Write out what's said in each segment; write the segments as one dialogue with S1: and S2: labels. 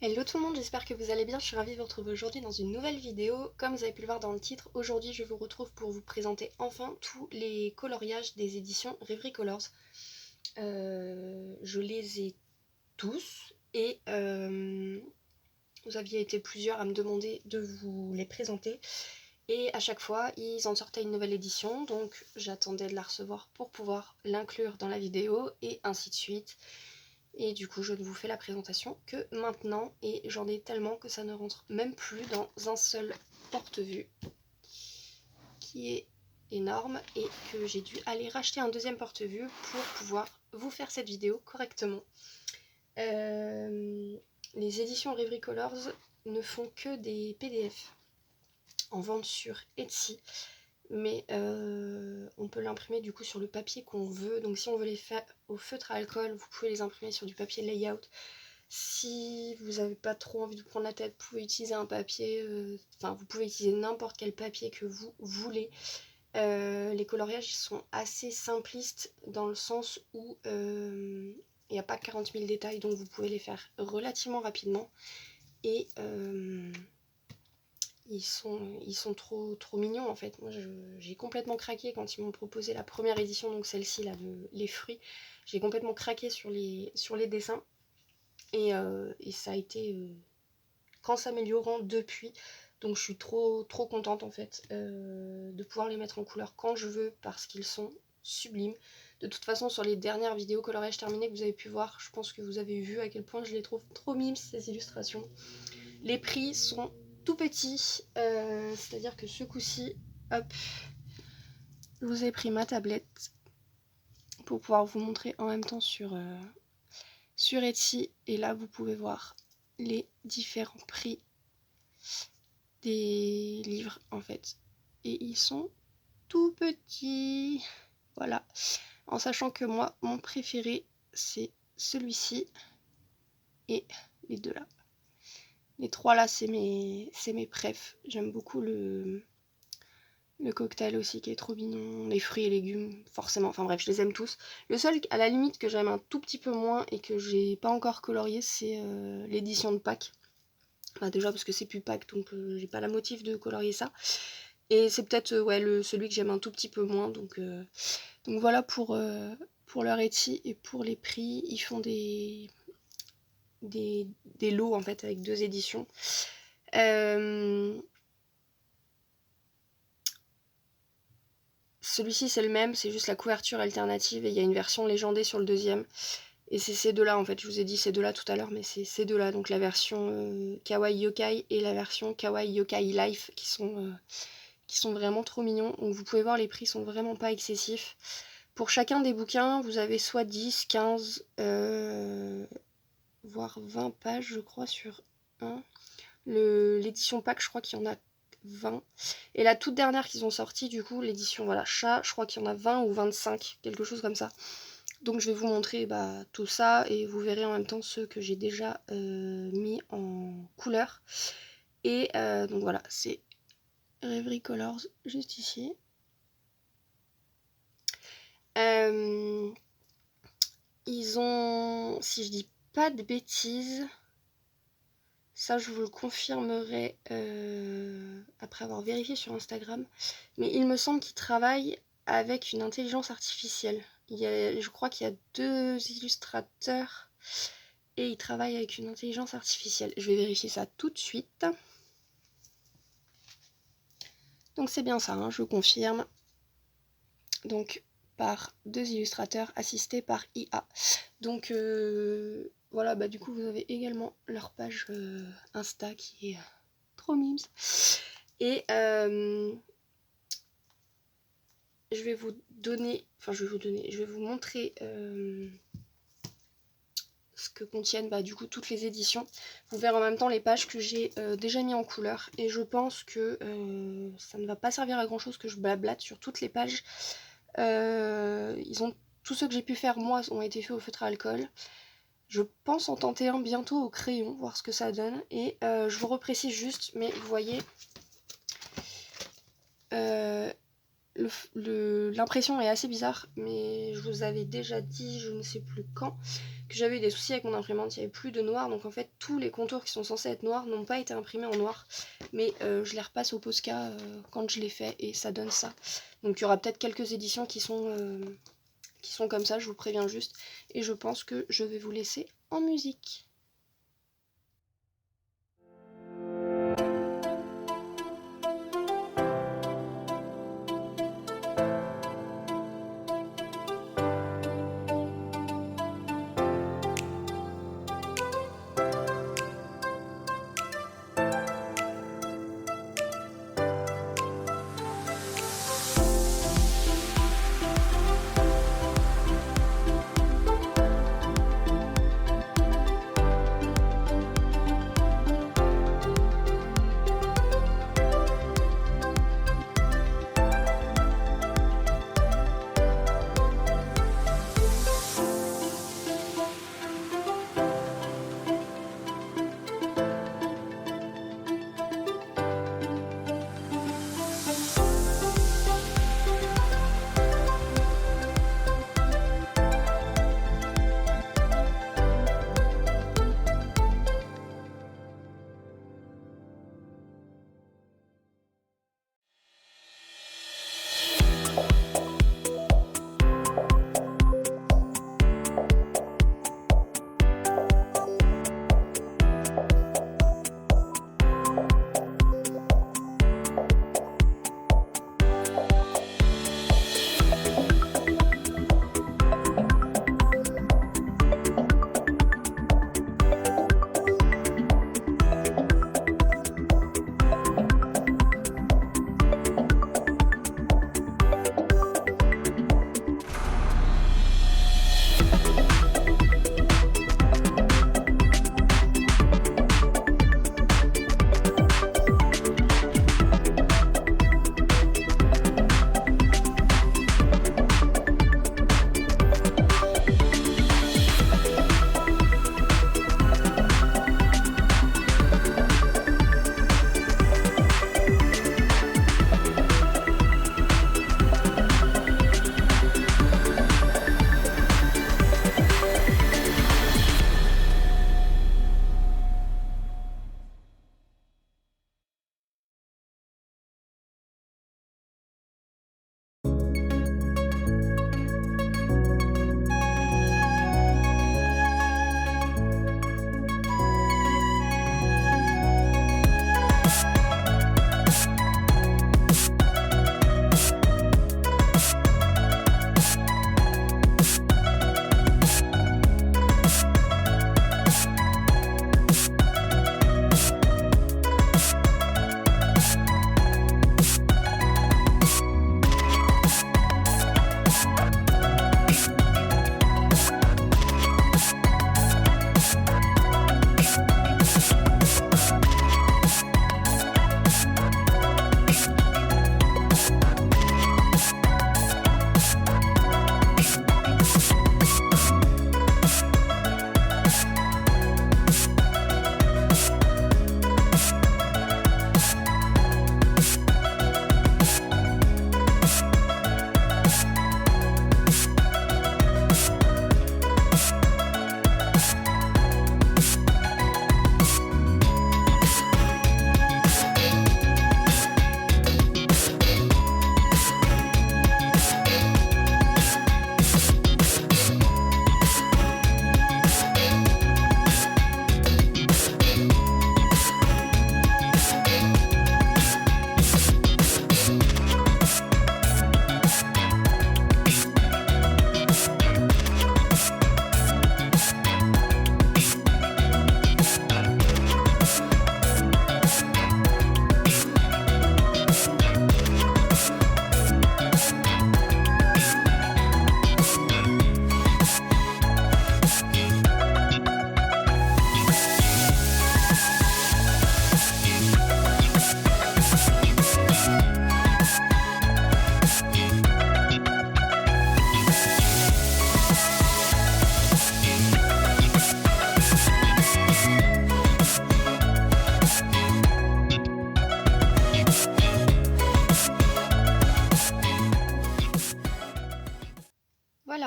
S1: Hello tout le monde, j'espère que vous allez bien, je suis ravie de vous retrouver aujourd'hui dans une nouvelle vidéo. Comme vous avez pu le voir dans le titre, aujourd'hui je vous retrouve pour vous présenter enfin tous les coloriages des éditions Reverie Colors. Je les ai tous et vous aviez été plusieurs à me demander de vous les présenter. Et à chaque fois, ils en sortaient une nouvelle édition, donc j'attendais de la recevoir pour pouvoir l'inclure dans la vidéo et ainsi de suite. Et du coup, je ne vous fais la présentation que maintenant, et j'en ai tellement que ça ne rentre même plus dans un seul porte-vue, qui est énorme, et que j'ai dû aller racheter un deuxième porte-vue pour pouvoir vous faire cette vidéo correctement. Les éditions Reverie Colors ne font que des PDF en vente sur Etsy, mais on peut l'imprimer du coup sur le papier qu'on veut. Donc si on veut les faire au feutre à alcool, vous pouvez les imprimer sur du papier layout. Si vous n'avez pas trop envie de vous prendre la tête, vous pouvez utiliser un papier, vous pouvez utiliser n'importe quel papier que vous voulez. Les coloriages sont assez simplistes dans le sens où il n'y a pas 40 000 détails, donc vous pouvez les faire relativement rapidement. Et ils sont trop mignons en fait. Moi j'ai complètement craqué quand ils m'ont proposé la première édition, donc celle-ci là, les fruits. J'ai complètement craqué sur les dessins. Et ça a été qu'en s'améliorant depuis. Donc je suis trop contente en fait de pouvoir les mettre en couleur quand je veux parce qu'ils sont sublimes. De toute façon, sur les dernières vidéos coloriage terminées que vous avez pu voir, je pense que vous avez vu à quel point je les trouve trop mimes ces illustrations. Les prix sont tout petits, c'est-à-dire que ce coup-ci, hop, je vous ai pris ma tablette pour pouvoir vous montrer en même temps sur Etsy. Et là, vous pouvez voir les différents prix des livres en fait. Et ils sont tout petits. Voilà. En sachant que moi, mon préféré, c'est celui-ci. Et les deux là. Les trois là, c'est mes préfs. J'aime beaucoup le cocktail aussi qui est trop mignon. Les fruits et légumes, forcément. Enfin bref, je les aime tous. Le seul, à la limite, que j'aime un tout petit peu moins et que j'ai pas encore colorié, c'est l'édition de Pâques. Bah, déjà parce que c'est plus Pâques, donc j'ai pas la motive de colorier ça. Et c'est peut-être celui que j'aime un tout petit peu moins. Donc voilà pour leur Etsy. Et pour les prix, ils font des lots en fait avec 2 éditions. Celui-ci c'est le même, c'est juste la couverture alternative et il y a une version légendée sur le deuxième. Et c'est ces deux-là en fait, je vous ai dit ces deux-là tout à l'heure, mais c'est ces deux-là, donc la version Kawaii Yokai et la version Kawaii Yokai Life qui sont vraiment trop mignons. Donc vous pouvez voir, les prix sont vraiment pas excessifs. Pour chacun des bouquins, vous avez soit 10, 15, voire 20 pages, je crois, sur un. L'édition Pâques, je crois qu'il y en a 20. Et la toute dernière qu'ils ont sortie, du coup, l'édition chat, je crois qu'il y en a 20 ou 25, quelque chose comme ça. Donc je vais vous montrer tout ça et vous verrez en même temps ceux que j'ai déjà mis en couleur. Et donc voilà, c'est Reverie Colors juste ici. Ils ont, si je dis pas de bêtises, ça je vous le confirmerai après avoir vérifié sur Instagram, mais il me semble qu'ils travaillent avec une intelligence artificielle. Je crois qu'il y a 2 illustrateurs et ils travaillent avec une intelligence artificielle. Je vais vérifier ça tout de suite. Donc c'est bien ça, hein, je confirme. Donc par 2 illustrateurs assistés par IA. Donc voilà, du coup vous avez également leur page Insta qui est trop mimes. Et je vais vous montrer ce que contiennent du coup toutes les éditions. Vous verrez en même temps les pages que j'ai déjà mis en couleur. Et je pense que ça ne va pas servir à grand chose que je blablate sur toutes les pages. Tous ceux que j'ai pu faire moi ont été faits au feutre à alcool. Je pense en tenter un bientôt au crayon, voir ce que ça donne. Et je vous reprécise juste, mais vous voyez, l'impression est assez bizarre, mais je vous avais déjà dit, je ne sais plus quand, que j'avais eu des soucis avec mon imprimante, il n'y avait plus de noir, donc en fait tous les contours qui sont censés être noirs n'ont pas été imprimés en noir, mais je les repasse au Posca quand je les fais et ça donne ça. Donc il y aura peut-être quelques éditions qui sont comme ça, je vous préviens juste, et je pense que je vais vous laisser en musique.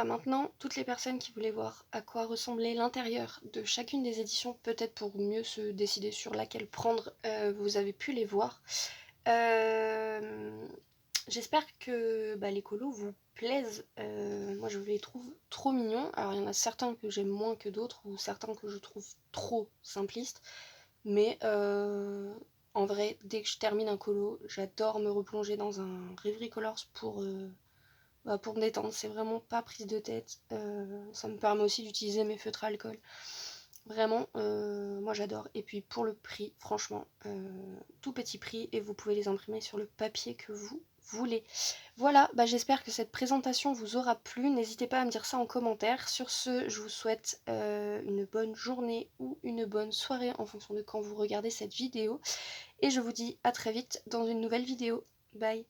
S1: voilà, maintenant, toutes les personnes qui voulaient voir à quoi ressemblait l'intérieur de chacune des éditions, peut-être pour mieux se décider sur laquelle prendre, vous avez pu les voir. J'espère que les colos vous plaisent. Moi, je les trouve trop mignons. Alors, il y en a certains que j'aime moins que d'autres, ou certains que je trouve trop simplistes. Mais en vrai, dès que je termine un colo, j'adore me replonger dans un Reverie Colors pour me détendre. C'est vraiment pas prise de tête. Ça me permet aussi d'utiliser mes feutres à alcool. Vraiment, moi j'adore. Et puis pour le prix, franchement, tout petit prix, et vous pouvez les imprimer sur le papier que vous voulez. Voilà, j'espère que cette présentation vous aura plu. N'hésitez pas à me dire ça en commentaire. Sur ce, je vous souhaite une bonne journée ou une bonne soirée en fonction de quand vous regardez cette vidéo. Et je vous dis à très vite dans une nouvelle vidéo. Bye!